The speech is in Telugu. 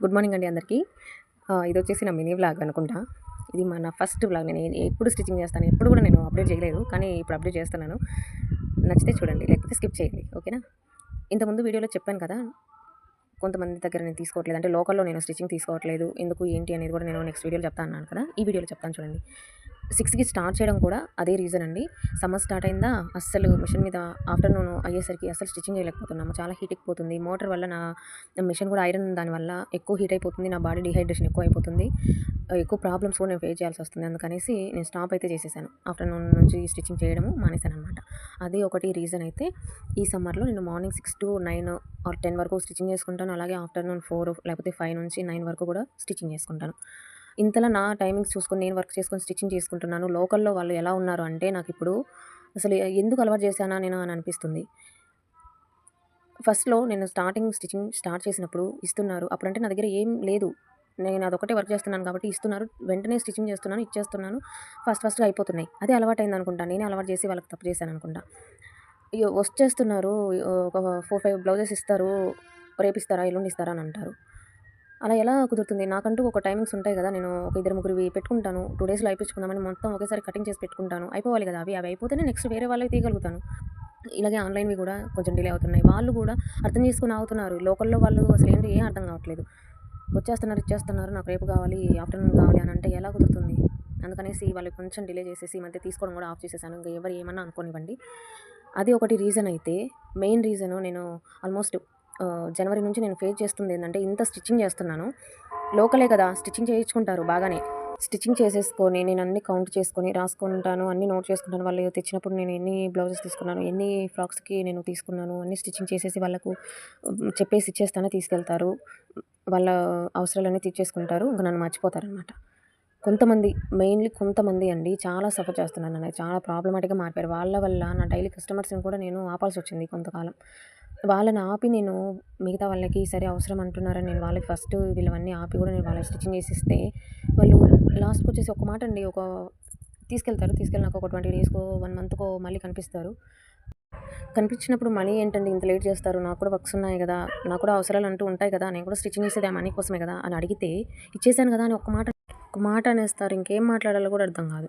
గుడ్ మార్నింగ్ అండి అందరికీ. ఇదొచ్చేసి నా మినీ వ్లాగ్ అనుకుంటా. ఇది నా ఫస్ట్ వ్లాగ్. నేను ఎప్పుడు స్టిచ్చింగ్ చేస్తాను. ఎప్పుడు కూడా నేను అప్డేట్ చేయలేదు. కానీ ఇప్పుడు అప్డేట్ చేస్తున్నాను. నచ్చితే చూడండి, లేకపోతే స్కిప్ చేయండి. ఓకేనా? ఇంతకుముందు వీడియోలో చెప్పాను కదా, కొంతమంది దగ్గర నేను తీసుకోవట్లేదు, అంటే లోకల్లో నేను స్టిచ్చింగ్ తీసుకోవట్లేదు, ఎందుకు ఏంటి అనేది కూడా నేను నెక్స్ట్ వీడియోలో చెప్తాను అన్నాను కదా. ఈ వీడియోలో చెప్తాను చూడండి. 6కి స్టార్ట్ చేయడం కూడా అదే రీజన్ అండి. సమ్మర్ స్టార్ట్ అయిందా, అస్సలు మిషన్ మీద ఆఫ్టర్నూన్ అయ్యేసరికి అస్సలు స్టిచ్చింగ్ చేయలేకపోతున్నాము. చాలా హీట్ ఎక్కిపోతుంది. మోటార్ వల్ల నా మిషన్ కూడా ఐరన్ దానివల్ల ఎక్కువ హీట్ అయిపోతుంది. నా బాడీ డిహైడ్రేషన్ ఎక్కువ అయిపోతుంది. ఎక్కువ ప్రాబ్లమ్స్ కూడా నేను ఫేస్ చేయాల్సి వస్తుంది. అందుకనేసి నేను స్టాప్ అయితే చేసేసాను. ఆఫ్టర్నూన్ నుంచి స్టిచ్చింగ్ చేయడము మానేశాను అనమాట. అదే ఒకటి రీజన్ అయితే, ఈ సమ్మర్లో నేను మార్నింగ్ 6 to 9 ఆర్ 10 వరకు స్టిచ్చింగ్ చేసుకుంటాను. అలాగే ఆఫ్టర్నూన్ 4 లేకపోతే 5 నుంచి 9 వరకు కూడా స్టిచ్చింగ్ చేసుకుంటాను. ఇంతలా నా టైమింగ్స్ చూసుకొని నేను వర్క్ చేసుకొని స్టిచ్చింగ్ చేసుకుంటున్నాను. లోకల్‌లో వాళ్ళు ఎలా ఉన్నారు అంటే, నాకిప్పుడు అసలు ఎందుకు అలవాటు చేశానా నేను అని అనిపిస్తుంది. ఫస్ట్‌లో నేను స్టిచ్చింగ్ స్టార్ట్ చేసినప్పుడు ఇస్తున్నారు. అప్పుడంటే నా దగ్గర ఏం లేదు. నేను అదొక్కటే వర్క్ చేస్తున్నాను కాబట్టి ఇస్తున్నారు. వెంటనే స్టిచ్చింగ్ చేస్తున్నాను, ఇచ్చేస్తున్నాను. ఫస్ట్‌గా అయిపోతున్నాయి. అదే అలవాటయిందనుకుంటా. నేనే అలవాటు చేసి వాళ్ళకి తప్పు చేశాననుకుంటా. వచ్చేస్తున్నారు, ఒక 4, 5 బ్లౌజెస్ ఇస్తారు. రేపిస్తారా, ఎల్లుండి ఇస్తారా అని అంటారు. అలా ఎలా కుదురుతుంది? నాకంటూ ఒక టైమింగ్స్ ఉంటాయి గదా! నేను ఒక ఇద్దరు ముగ్గురివి పెట్టుకుంటాను. 2 డేస్‌లో అయిపించుకుందామని మొత్తం ఒకేసారి కటింగ్ చేసి పెట్టుకుంటాను. అయిపోవాలి గదా! అవి అయిపోతేనే నెక్స్ట్ వేరే వాళ్ళవి తీయగలుగుతాను. ఇలాగే ఆన్‌లైన్‌వి గూడా కొంచెం డిలే అవుతున్నాయి. వాళ్ళు గూడా అర్థం చేసుకొని ఆగుతున్నారు. లోకల్‌లో వాళ్ళు అసలేంటి ఏం అర్థం కావట్లేదు. వచ్చేస్తున్నారు, ఇచ్చేస్తున్నారు. నాకు రేపు కావాలి, ఆఫ్టర్‌నూన్ కావాలి అని అంటే ఎలా కుదురుతుంది? అందుకనేసి వాళ్ళు కొంచెం డిలే చేసేసి ఈ మధ్య తీసుకోవడం కూడా ఆఫ్ చేసేసాను. ఇంక ఎవరు ఏమన్నా అనుకోనివ్వండి. అది ఒకటి రీజన్ అయితే, మెయిన్ రీజను నేను ఆల్మోస్ట్ జనవరి నుంచి నేను ఫేస్ చేస్తుందేందంటే, ఇంత స్టిచ్చింగ్ చేస్తున్నాను. లోకలే కదా! స్టిచ్చింగ్ చేయించుకుంటారు బాగానే. స్టిచ్చింగ్ చేసేసుకొని, నేను అన్నీ కౌంట్ చేసుకొని, రాసుకుంటాను, అన్నీ నోట్ చేసుకుంటాను. వాళ్ళు తెచ్చినప్పుడు నేను ఎన్ని బ్లౌజెస్ తీసుకున్నాను, ఎన్ని ఫ్రాక్స్‌కి నేను తీసుకున్నాను, అన్నీ స్టిచ్చింగ్ చేసేసి వాళ్ళకు చెప్పేసి ఇచ్చేస్తాను, తీసుకెళ్తారు. వాళ్ళ అవసరాలన్నీ తీర్చేసుకుంటారు. ఇంక నన్ను మర్చిపోతారనమాట. కొంతమంది, మెయిన్‌లీ కొంతమంది అండి చాలా సఫర్ చేస్తున్నారు. నన్ను చాలా ప్రాబ్లమాటిక్‌గా మారిపోయారు. వాళ్ళ వల్ల నా డైలీ కస్టమర్స్‌ని కూడా నేను ఆపాల్సొచ్చింది కొంతకాలం. వాళ్ళని ఆపి నేను మిగతా వాళ్ళకి సరే అవసరం అంటున్నారని నేను వాళ్ళకి ఫస్ట్ వీళ్ళవన్నీ ఆపి కూడా నేను వాళ్ళకి స్టిచ్చింగ్ చేసిస్తే, వాళ్ళు లాస్ట్‌కొచ్చేసి ఒక మాట అండి, తీసుకెళ్తారు. తీసుకెళ్ళి నాకు ఒక 20 డేస్‌కో, 1 మంత్‌కో మళ్ళీ కనిపిస్తారు. కనిపించినప్పుడు మనీ ఏంటండి ఇంత లేట్ చేస్తారు? నాకు కూడా వర్క్స్ ఉన్నాయి గదా! నాకు కూడా అవసరాలంటూ ఉంటాయి కదా! నేను కూడా స్టిచ్చింగ్ చేసేది ఆ మనీ కోసమే గదా! అని అడిగితే, ఇచ్చేసాను గదా! అని ఒక మాట అనేస్తారు. ఇంకేం మాట్లాడాలో కూడా అర్థం కాదు.